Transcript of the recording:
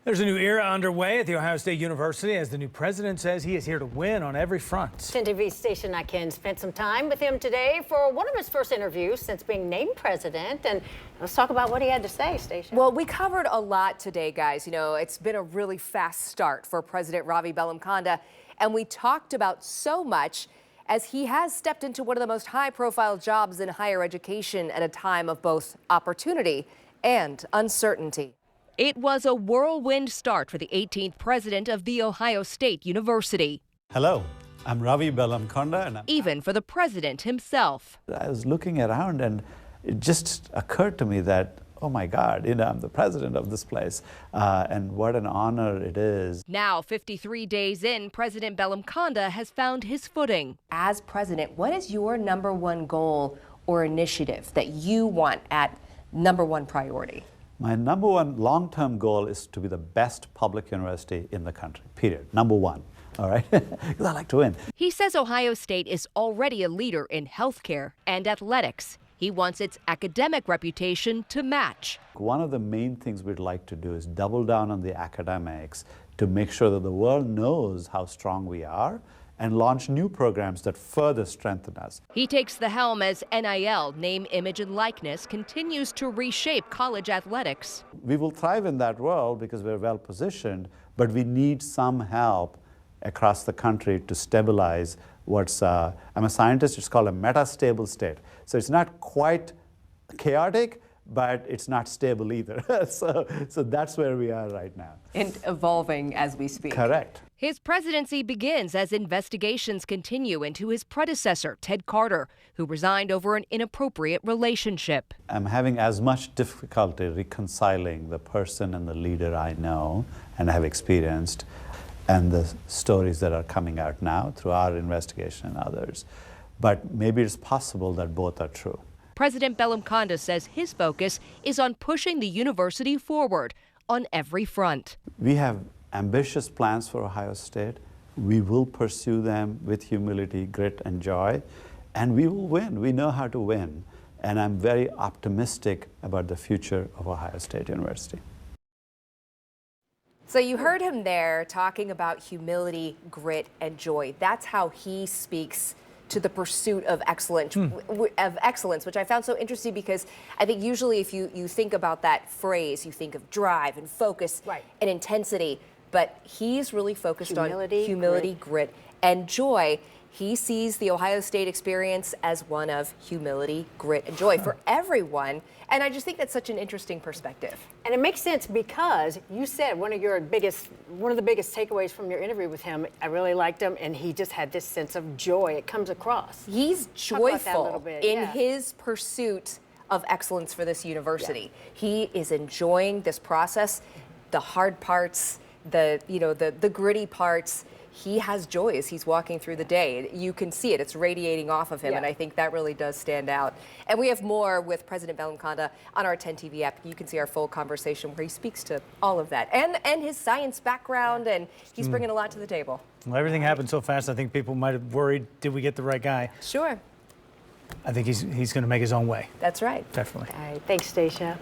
There's a new era underway at The Ohio State University as the new president says he is here to win on every front. 10 TV station I Can spent some time with him today for one of his first interviews since being named president. And let's talk about what he had to say, Stacia. Well, we covered a lot today, guys. You know, it's been a really fast start for President Ravi Bellamkonda. And we talked about so much as he has stepped into one of the most high-profile jobs in higher education at a time of both opportunity and uncertainty. It was a whirlwind start for the 18th president of The Ohio State University. Hello, I'm Ravi Bellamkonda. And even for the president himself. I was looking around and it just occurred to me that, oh my God, I'm the president of this place. And what an honor it is. Now, 53 days in, President Bellamkonda has found his footing. As president, what is your #1 goal or initiative that you want at #1 priority? My #1 long-term goal is to be the best public university in the country, period. #1, all right? Because I like to win. He says Ohio State is already a leader in healthcare and athletics. He wants its academic reputation to match. One of the main things we'd like to do is double down on the academics to make sure that the world knows how strong we are and launch new programs that further strengthen us. He takes the helm as NIL, name, image, and likeness, continues to reshape college athletics. We will thrive in that world because we're well positioned, but we need some help across the country to stabilize what's, I'm a scientist, it's called a metastable state. So it's not quite chaotic, but it's not stable either. so that's where we are right now. And evolving as we speak. Correct. His presidency begins as investigations continue into his predecessor, Ted Carter, who resigned over an inappropriate relationship. I'm having as much difficulty reconciling the person and the leader I know and have experienced and the stories that are coming out now through our investigation and others. But maybe it's possible that both are true. President Bellamkonda says his focus is on pushing the university forward on every front. We have ambitious plans for Ohio State. We will pursue them with humility, grit, and joy, and we will win. We know how to win, and I'm very optimistic about the future of Ohio State University. So you heard him there talking about humility, grit, and joy. That's how he speaks to the pursuit of excellence, which I found so interesting because I think usually if you think about that phrase, you think of drive and focus and intensity, but he's really focused on humility, grit, and joy. He sees the Ohio State experience as one of humility, grit, and joy for everyone. And I just think that's such an interesting perspective. And it makes sense because you said one of the biggest takeaways from your interview with him, I really liked him, and he just had this sense of joy. It comes across. He's joyful in his pursuit of excellence for this university. Yeah. He is enjoying this process, the hard parts, the gritty parts. He has joy as he's walking through the day. You can see it. It's radiating off of him, and I think that really does stand out. And we have more with President Bellamkonda on our 10 TV app. You can see our full conversation where he speaks to all of that and his science background, and he's bringing a lot to the table. Well, everything happened so fast, I think people might have worried, did we get the right guy? Sure. I think he's going to make his own way. That's right. Definitely. All right. Thanks, Stacia.